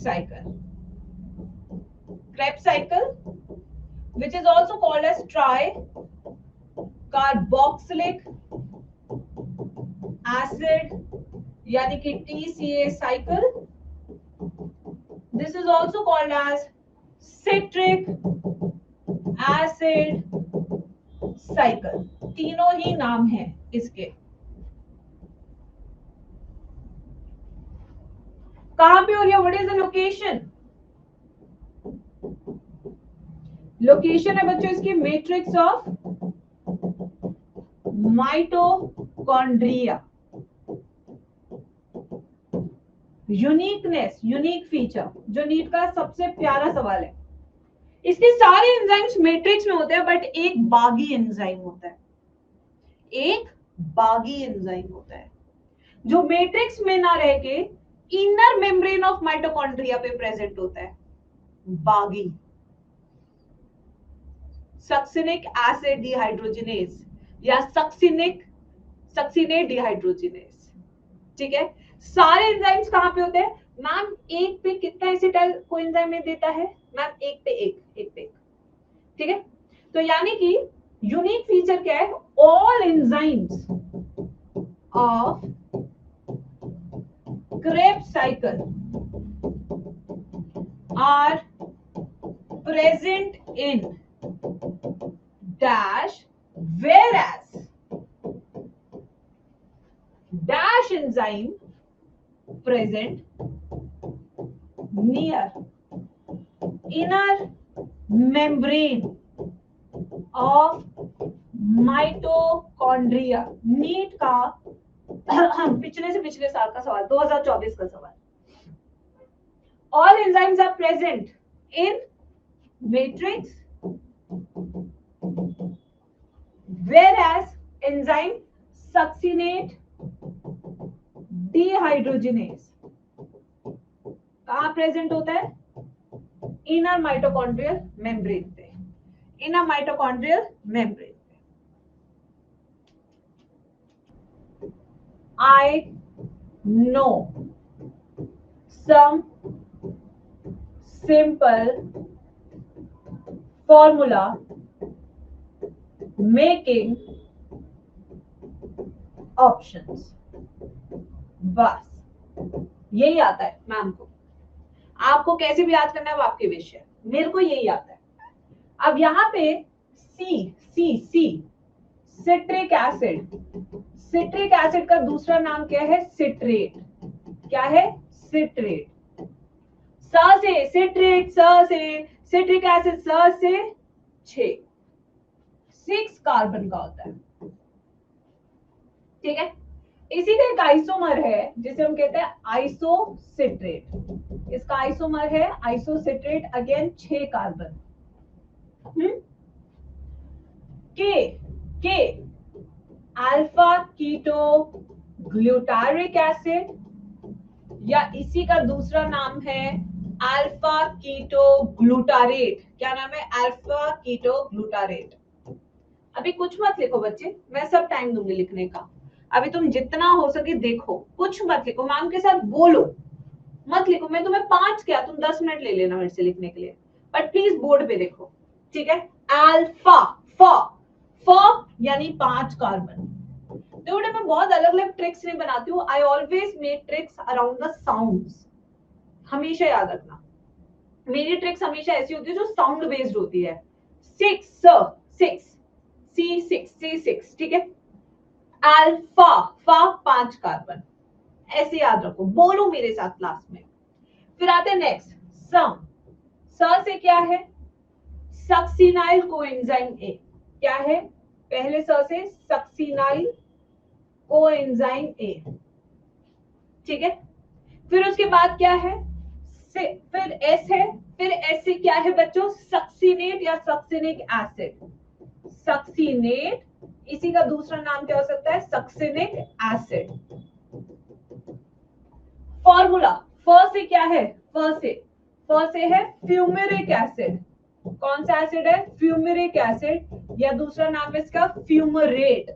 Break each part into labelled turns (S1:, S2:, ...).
S1: cycle. Krebs cycle, which is also called as tricarboxylic acid यानी कि TCA cycle. This is also called as citric acid cycle. तीनों ही नाम हैं इसके. कहां पे हो रही है? What is the location? Location है बच्चों इसकी matrix of mitochondria. Uniqueness, unique feature, जो नीट का सबसे प्यारा सवाल है. इसके सारे एंजाइम्स मैट्रिक्स में होते हैं, बट एक बागी एंजाइम होता है. एक बागी एंजाइम होता है जो मैट्रिक्स में ना रह के इनर मेम्ब्रेन ऑफ माइटोकॉन्ड्रिया पे प्रेजेंट होता है. बागी. सक्सिनिक एसिड डिहाइड्रोजिनेज या सक्सिनेट डिहाइड्रोजिनेज. ठीक है. सारे एंजाइम्स कहां पे होते हैं? मैम एक पे कितना एसिटाइल कोएंजाइम में देता है? मैम एक पे एक. ठीक है. तो यानी कि यूनिक फीचर क्या है? All enzymes of Krebs cycle are present in dash, whereas dash enzyme present near inner membrane of mitochondria. NEET का पिछले से पिछले साल का सवाल, 2024 का सवाल. All enzymes are present in matrix, whereas enzyme succinate dehydrogenase कहाँ प्रेजेंट होता है? इनर माइटोकॉन्ड्रियल मेम्ब्रेन पे. Inner mitochondrial membrane. I know some simple formula making options. बस यही आता है मैम को. आपको कैसे भी याद करना है वो आपके विषय है. मेरे को यही आता है. अब यहाँ पे सी सिट्रिक एसिड. सिट्रिक एसिड का दूसरा नाम क्या है? सिट्रेट. क्या है? सिट्रेट. स से सिट्रेट, स से सिट्रिक एसिड, स से 6 कार्बन का होता है. ठीक है. इसी का एक आइसोमर है जिसे हम कहते हैं आइसोसिट्रेट. इसका आइसोमर है आइसोसिट्रेट, अगेन 6 कार्बन. के अल्फा कीटो ग्लूटारिक एसिड, या इसी का दूसरा नाम है अल्फा कीटो ग्लूटारेट. क्या नाम है? Alpha keto glutarate. अभी कुछ मत लिखो बच्चे, मैं सब टाइम दूंगी लिखने का. अभी तुम जितना हो सके देखो, कुछ मत लिखो, मैम के साथ बोलो, मत लिखो. मैं तुम्हें 5 क्या, तुम 10 मिनट ले लेना मेरे से लिखने के लिए, बट प्लीज बोर्ड पे देखो. ठीक है. अल्फा फ यानी 5 कार्बन. देखो मैं बहुत अलग अलग ट्रिक्स नहीं बनाती हूँ. I always make tricks around the sounds. हमेशा याद रखना, मेरी ट्रिक्स हमेशा ऐसी होती है जो साउंड बेस्ड होती है. 6 C6. ठीक है. Alpha 5 carbon. ऐसे याद रखो, बोलो मेरे साथ क्लास में. फिर आते हैं नेक्स्ट सम. स से क्या है? सक्सिनाइल कोएंजाइम ए. क्या है? पहले स से सक्सिनाइल कोएंजाइम ए. ठीक है. फिर उसके बाद क्या है? फिर एस है. फिर एस से क्या है बच्चों? सक्सिनेट या सक्सिनिक एसिड. सक्सिनेट, इसी का दूसरा नाम क्या हो सकता है? Succinic acid. फॉर्मूला फ से क्या है? फ से है फ्यूमेरिक एसिड. कौन सा एसिड है? फ्यूमेरिक एसिड, या दूसरा नाम है इसका फ्यूमरेट.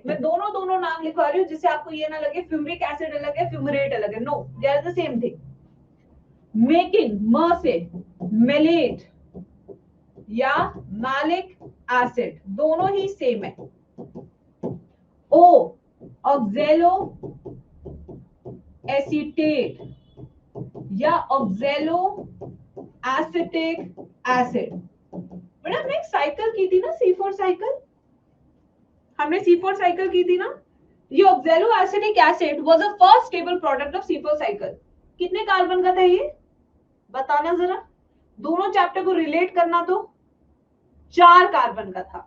S1: मैं दोनों नाम लिखवा रही हूँ जिससे आपको ये ना लगे फ्यूमरिक एसिड अलग है फ्यूमरेट अलग है. No, they are the same thing. Making, म से मेलेट या मैलिक एसिड, दोनों ही सेम है। ओ ऑक्जेलो एसीटेट या ऑक्जेलो एसिटिक एसिड। बट हमने एक साइकिल की थी ना, C4 साइकिल, हमने C4 साइकिल की थी ना। ये ऑक्जेलो acetic acid was the first stable product of C4 cycle. कितने कार्बन का था ये, बताना जरा, दोनों चैप्टर को रिलेट करना। तो 4 कार्बन का था।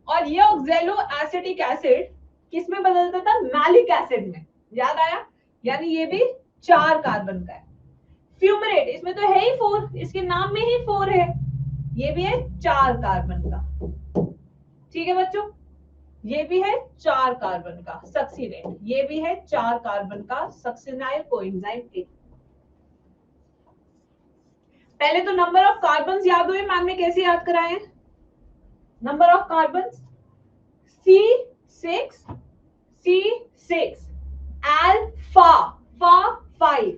S1: और ये ऑक्जेलो एसिटिक एसिड किस में बदलता था, मैलिक एसिड में, याद आया, यानी ये भी 4 कार्बन का है। फ्यूमरेट, इसमें तो है ही 4, इसके नाम में ही 4 है, ये भी है 4 कार्बन का। ठीक है बच्चों, ये भी है 4 कार्बन का सक्सीनेट, ये भी है 4 कार्बन का सक्सिनाइल कोएंजाइम ए। पहले तो नंबर ऑफ कार्बन याद हुए, मैम ने कैसे याद कराए, number of carbon C6 C6 alpha फा 5,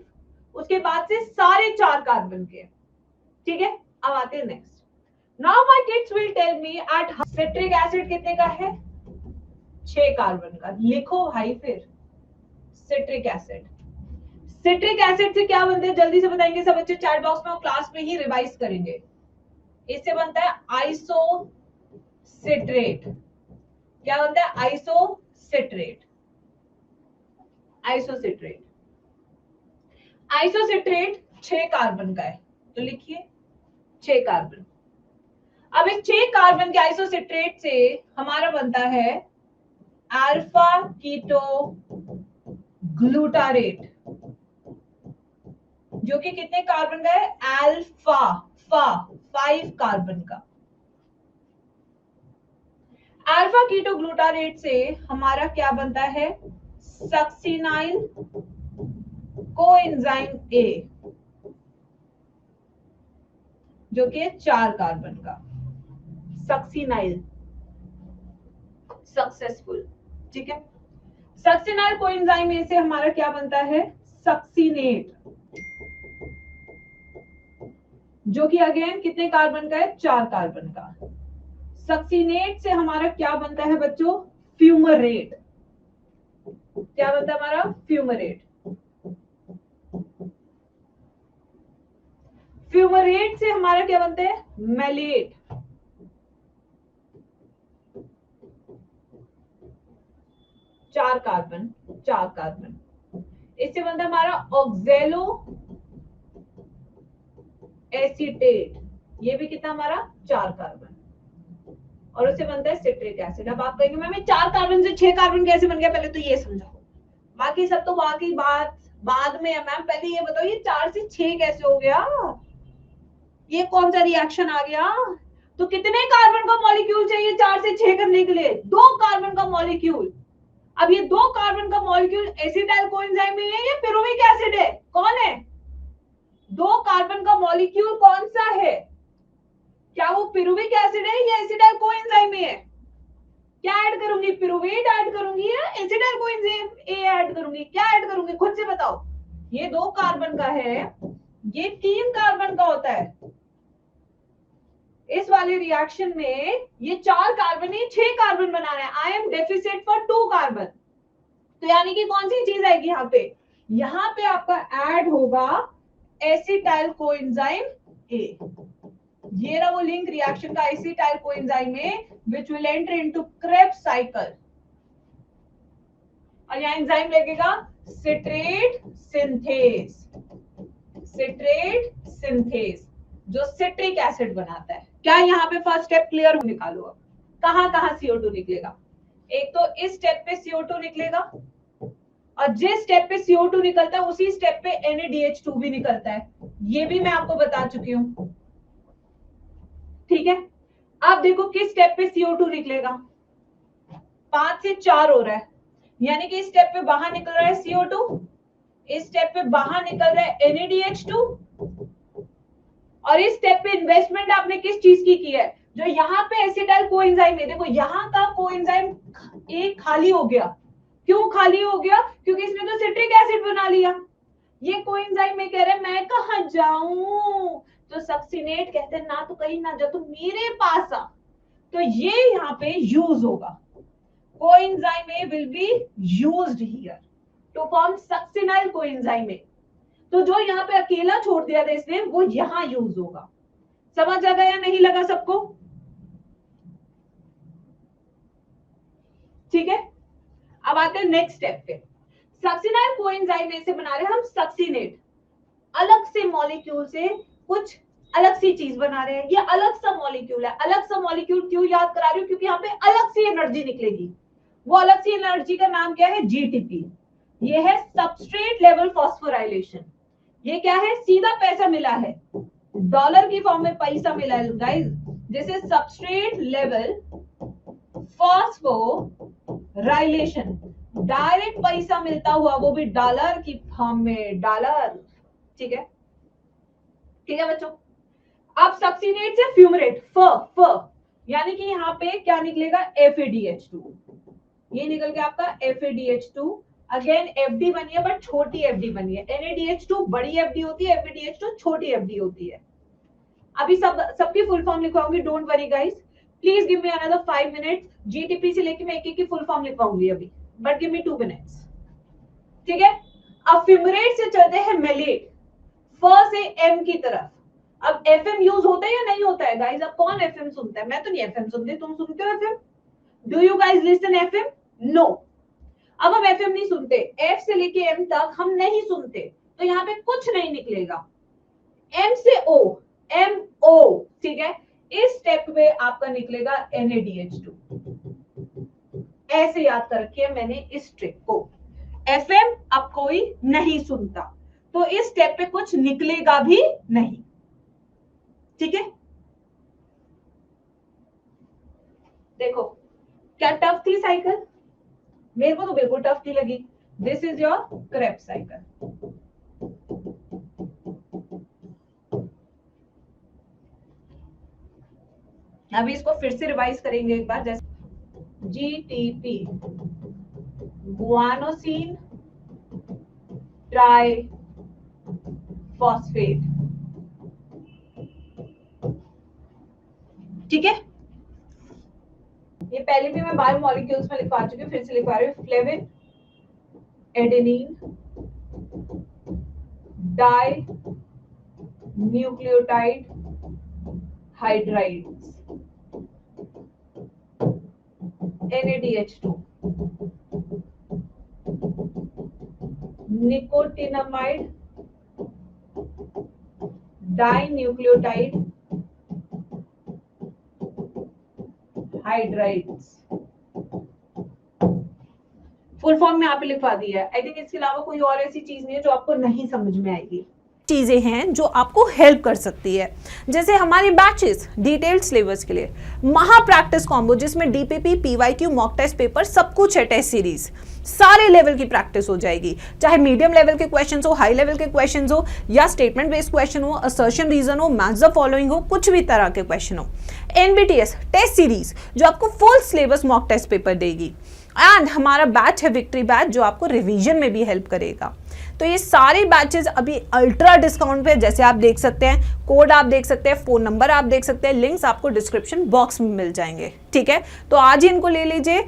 S1: उसके बाद से सारे 4 कार्बन के। ठीक है, अब आते हैं next. Now my kids will tell me at citric acid कितने का है, 6 कार्बन का। लिखो भाई फिर सिट्रिक एसिड। सिट्रिक एसिड से क्या बनता है जल्दी से बताएंगे सब बच्चे चैट बॉक्स में और क्लास में ही रिवाइज करेंगे। इससे बनता है आइसोसिट्रेट। क्या बनता है, आइसोसिट्रेट। आइसोसिट्रेट, आइसोसिट्रेट 6 कार्बन का है, तो लिखिए 6 कार्बन। अब इस 6 कार्बन के आइसोसिट्रेट से हमारा बनता है अल्फा कीटो ग्लूटारेट, जो कि कितने कार्बन का है, अल्फा फा 5 कार्बन का। अल्फा कीटो ग्लूटारेट से हमारा क्या बनता है, सक्सिनाइल कोएंजाइम ए, जो कि 4 कार्बन का। सक्सिनाइल, सक्सेसफुल, ठीक है। सक्सिनाइल कोएंजाइम ए से हमारा क्या बनता है, सक्सिनेट, जो कि अगेन कितने कार्बन का है, 4 कार्बन का। सक्सिनेट से हमारा क्या बनता है बच्चों, फ्यूमरेट। क्या बनता है हमारा, फ्यूमरेट। फ्यूमरेट से हमारा क्या बनता है, मेलेट। चार कार्बन, 4 कार्बन। इससे बनता है हमारा ऑक्जेलो एसीटेट, ये भी कितना हमारा, 4 कार्बन। और उससे बनता है सिट्रिक एसिड। अब आप कहेंगे मैम 4 कार्बन से 6 कार्बन कैसे बन गया, पहले तो ये समझाओ, बाकी सब तो बाकी बात बाद में है मैम, पहले ये बताओ ये 4 से 6 कैसे हो गया, ये कौन सा रिएक्शन आ गया। तो कितने कार्बन का मॉलिक्यूल चाहिए 4 से 6 करने के लिए, 2 कार्बन का मॉलिक्यूल। अब ये 2 कार्बन का मॉलिक्यूल एसिटाइल कोएंजाइम में है या पिरुविक एसिड है, कौन है, 2 कार्बन का मॉलिक्यूल कौन सा है, क्या वो पिरुविक एसिड है या एसिटाइल कोएंजाइम में है। क्या ऐड करूंगी, पिरुवेट ऐड करूंगी या एसिटाइल कोएंजाइम ए ऐड करूंगी, क्या ऐड करूंगी, खुद से बताओ। ये 2 कार्बन का है, ये 3 कार्बन का होता है। इस वाले रिएक्शन में ये 4 कार्बन ही 6 कार्बन बना रहे हैं। I am deficit for 2 carbon, तो यानी कि कौन सी चीज आएगी यहाँ पे आपका ऐड होगा एसिटाइल कोएंजाइम ए। ये रहा वो लिंक रिएक्शन का, acetyl coenzyme A which will enter into Krebs cycle. और यहाँ एंजाइम लगेगा सिट्रेट सिंथेस, सिट्रेट सिंथेस, जो सिट्रिक एसिड बनाता है। क्या यहाँ पे फर्स्ट स्टेप क्लियर हो, निकालो अब कहां कहां CO2 निकलेगा। एक तो इस स्टेप पे CO2 निकलेगा, और जिस स्टेप पे CO2 निकलता है उसी स्टेप पे NaDH2 भी निकलता है, ये भी मैं आपको बता चुकी हूं। ठीक है, अब देखो किस स्टेप पे CO2 निकलेगा, 5 से 4 हो रहा है, यानी कि इस स्टेप पे बाहर निकल रहा है CO2, इस स्टेप पे बाहर निकल रहा है NaDH2, और इस स्टेप पे इन्वेस्टमेंट आपने किस चीज की है, जो यहाँ पे एसिटाइल कोएंजाइम है। देखो यहाँ का कोएंजाइम एक खाली हो गया, क्यों खाली हो गया, क्योंकि इसने तो सिट्रिक एसिड बना लिया। ये कोएंजाइम में कह रहे मैं कहाँ जाऊं, तो सक्सिनेट कहते हैं ना, तो कहीं ना जा, तो मेरे पास आ, तो ये यहाँ पे यूज होगा। Coenzyme A will be used here to form succinyl coenzyme A. तो जो यहाँ पे अकेला छोड़ दिया था इसने, वो यहाँ यूज होगा। समझ आ गया नहीं लगा सबको? ठीक है, अब आते हैं नेक्स्ट स्टेप पे। सक्सिनाइल कोएंजाइम ए से बना रहे हैं हम सक्सिनेट, अलग से मॉलिक्यूल से कुछ अलग सी चीज बना रहे हैं। ये अलग सा मॉलिक्यूल है। अलग सा मॉलिक्यूल क्यों याद करा रही हूँ? क्योंकि यहाँ पे अलग सी एनर्जी निकलेगी। वो अलग सी एनर्जी का नाम क्या है? जीटीपी। ये है सबस्ट्रेट लेवल फॉस्फोराइलेशन। ये क्या है? सीधा पैसा मिला है, डॉलर की फॉर्म में पैसा मिला है guys. This is substrate level phosphorylation, direct पैसा मिलता हुआ, वो भी डॉलर की फॉर्म में, डॉलर। ठीक है, ठीक है बच्चों। अब सक्सिनेट से फ्यूमरेट, फ यानी कि यहाँ पे क्या निकलेगा? FADH2। ये निकल गया आपका FADH2। अगेन FD बनी है, बट छोटी FD बनी है। NADH2 बड़ी FD होती है, FADH2 छोटी FD होती है। अभी सबकी फुल फॉर्म लिखवाऊंगी, don't worry guys, please give me another 5 minutes. GTP से लेके मैं एक की फुल फॉर्म लिखवाऊंगी अभी, बट गिव मी 2 मिनट्स। ठीक है, अब फ्यूमरेट से चलते हैं मेलेट, फ से M की तरफ। अब FM यूज होता है या नहीं होता है गाइस? अब कौन FM सुनता है? मैं तो नहीं FM सुनती, तुम सुनते हो FM? Do you guys listen FM? No. अब हम FM नहीं सुनते, F से लेके M तक हम नहीं सुनते, तो यहाँ पे कुछ नहीं निकलेगा। M से O, MO, ठीक है। इस स्टेप पे आपका निकलेगा NADH2। ऐसे याद कर रखिए मैंने इस ट्रिक को। FM अब कोई नहीं सुनता, तो इस स्टेप पे कुछ निकलेगा भी नहीं। ठीक है, देखो क्या टफ थी साइकिल? मेरे को तो बिल्कुल टफ नहीं लगी। This is your Krebs cycle. अभी इसको फिर से रिवाइज करेंगे एक बार। जैसे GTP, गुआनोसिन ट्राई फॉस्फेट। ठीक है, ये पहले भी मैं बायोमोलिक्यूल्स में लिखवा चुकी हूँ, फिर से लिखवा रही हूँ। Flavin, adenine, dinucleotide hydrides, NADH2, nicotinamide, dinucleotide hydrides. Full form में आप लिखवा दिया है। आई थिंक इसके अलावा कोई और ऐसी चीज नहीं है जो आपको नहीं समझ में आएगी।
S2: चीज़ें हैं जो आपको हेल्प कर सकती है, जैसे हमारी बैचेस डिटेल्ड सिलेबस के लिए महा प्रैक्टिस कॉम्बो, जिसमें DPP, PYQ, mock test paper सब कुछ है। टेस्ट सीरीज सारे लेवल की प्रैक्टिस हो जाएगी, चाहे मीडियम लेवल के क्वेश्चंस हो, हाई लेवल के क्वेश्चंस हो, या स्टेटमेंट बेस्ड क्वेश्चन हो, असर्शन रीजन हो, मैच द फॉलोइंग हो, कुछ भी तरह के क्वेश्चन हो। NBTS टेस्ट सीरीज जो आपको full syllabus mock test paper देगी, एंड हमारा बैच है विक्ट्री बैच जो आपको रिवीजन में भी हेल्प करेगा। तो ये सारे बैचेस अभी अल्ट्रा डिस्काउंट पे, जैसे आप देख सकते हैं, कोड आप देख सकते हैं, फोन नंबर आप देख सकते हैं, लिंक्स आपको डिस्क्रिप्शन बॉक्स में मिल जाएंगे। ठीक है, तो आज ही इनको ले लीजिए